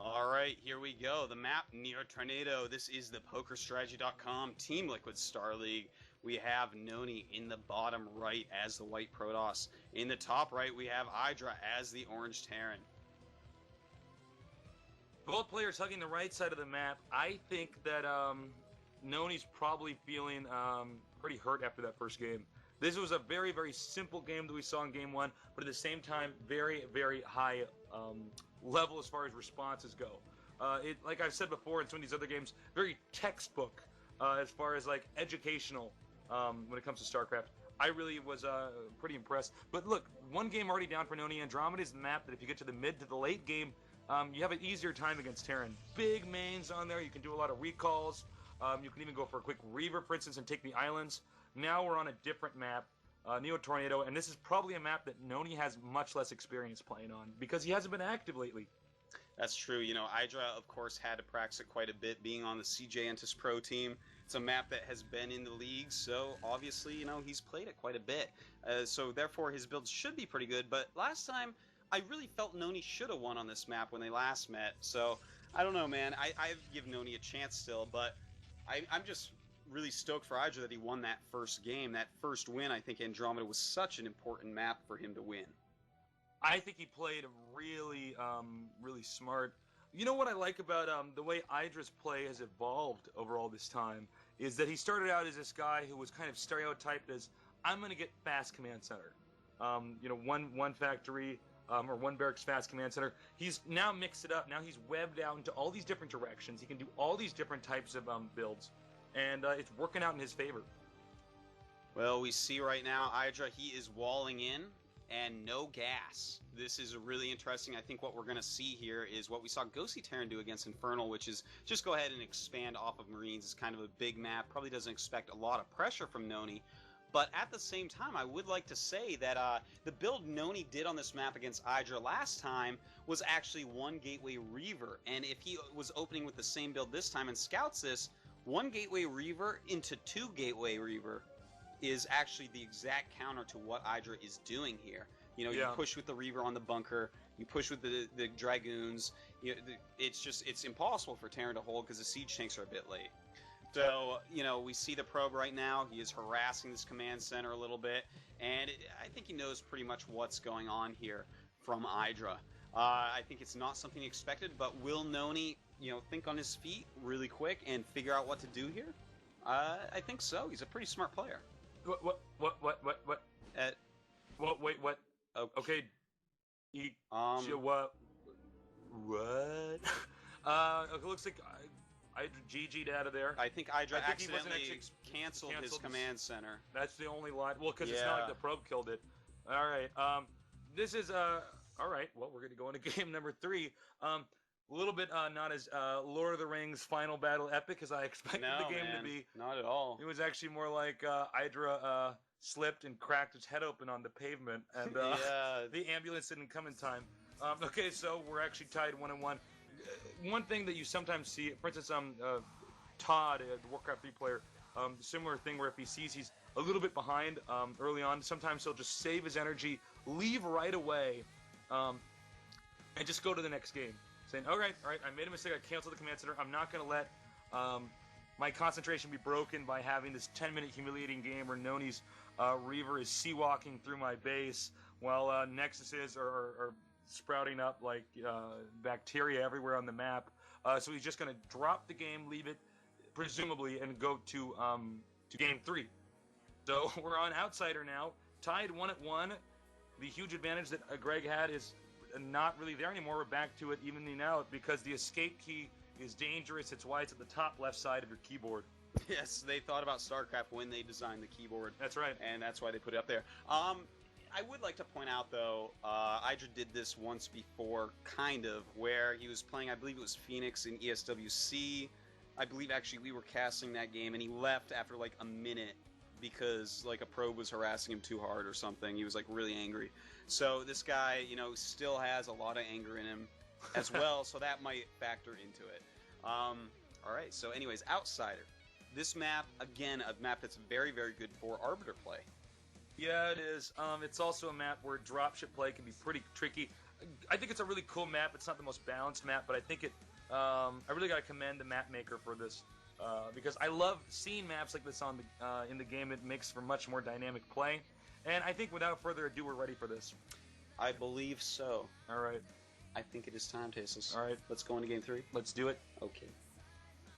Alright, here we go. The map, Neo Tornado. This is the PokerStrategy.com Team Liquid Star League. We have NonY in the bottom right as the white Protoss. In the top right, we have Idra as the orange Terran. Both players hugging the right side of the map. I think that NonY's probably feeling pretty hurt after that first game. This was a very, very simple game that we saw in game one, but at the same time, very, very high level as far as responses go. Like I've said before in some of these other games, very textbook as far as like educational when it comes to StarCraft. I really was pretty impressed. But look, one game already down for NonY. Andromeda is the map that if you get to the mid to the late game, you have an easier time against Terran. Big mains on there. You can do a lot of recalls. You can even go for a quick Reaver, for instance, and take the islands. Now we're on a different map, Neo Tornado, and this is probably a map that NonY has much less experience playing on because he hasn't been active lately. That's true. You know, Idra, of course, had to practice it quite a bit being on the CJ Entus Pro team. It's a map that has been in the league, so obviously, you know, he's played it quite a bit. So therefore, his builds should be pretty good. But last time, I really felt NonY should have won on this map when they last met. So I don't know, man. I've given NonY a chance still, but I'm just really stoked for Idra that he won that first game. That first win, I think Andromeda was such an important map for him to win. I think he played really, really smart. You know what I like about the way Idra's play has evolved over all this time is that he started out as this guy who was kind of stereotyped as, I'm going to get fast command center. You know, one factory or one barracks fast command center. He's now mixed it up. Now he's webbed out into all these different directions. He can do all these different types of builds. And it's working out in his favor. Well, we see right now, Idra, he is walling in, and no gas. This is really interesting. I think what we're going to see here is what we saw Ghostly Terran do against Infernal, which is just go ahead and expand off of Marines. It's kind of a big map. Probably doesn't expect a lot of pressure from NonY. But at the same time, I would like to say that the build NonY did on this map against Idra last time was actually one Gateway Reaver. And if he was opening with the same build this time and scouts this, one Gateway Reaver into two Gateway Reaver is actually the exact counter to what Idra is doing here. You know, you push with the Reaver on the bunker, you push with the Dragoons. It's impossible for Terran to hold because the siege tanks are a bit late. So, you know, we see the probe right now. He is harassing this command center a little bit, and I think he knows pretty much what's going on here from Idra. I think it's not something expected, but will NonY, you know, think on his feet really quick and figure out what to do here? I think so. He's a pretty smart player. What? Wait, what? Okay. What? Okay, looks like Idra GG'd out of there. I think Idra accidentally canceled his command center. That's the only line. Well, because it's not like the probe killed it. All right. This is all right. Well, we're going to go into game number 3. A little bit not as Lord of the Rings final battle epic as I expected the game to be. Not at all. It was actually more like Idra slipped and cracked his head open on the pavement, and the ambulance didn't come in time. Okay, so we're actually tied 1-1. One thing that you sometimes see, for instance, Todd, the Warcraft 3 player, similar thing where if he sees he's a little bit behind early on, sometimes he'll just save his energy, leave right away, and just go to the next game. Saying, all right, I made a mistake, I canceled the command center, I'm not going to let my concentration be broken by having this 10-minute humiliating game where NonY's Reaver is sea-walking through my base while Nexuses are sprouting up like bacteria everywhere on the map. So he's just going to drop the game, leave it, presumably, and go to game 3. So we're on Outsider now, tied 1-1. The huge advantage that Greg had is not really there anymore. We're back to it evening out because the escape key is dangerous. It's why it's at the top left side of your keyboard. Yes, they thought about StarCraft when they designed the keyboard. That's right. And that's why they put it up there. I would like to point out, though, Idra did this once before, kind of, where he was playing, I believe it was Phoenix in ESWC. I believe, actually, we were casting that game, and he left after, like, a minute because, like, a probe was harassing him too hard or something. He was, like, really angry. So this guy, you know, still has a lot of anger in him as well, so that might factor into it. All right, so anyways, Outsider. This map, again, a map that's very, very good for Arbiter play. Yeah, it is. It's also a map where dropship play can be pretty tricky. I think it's a really cool map. It's not the most balanced map, but I think it. I really gotta commend the map maker for this because I love seeing maps like this on the in the game. It makes for much more dynamic play, and I think without further ado, we're ready for this. I believe so. All right. I think it is time, Tasteless. All right. Let's go into game 3. Let's do it. Okay.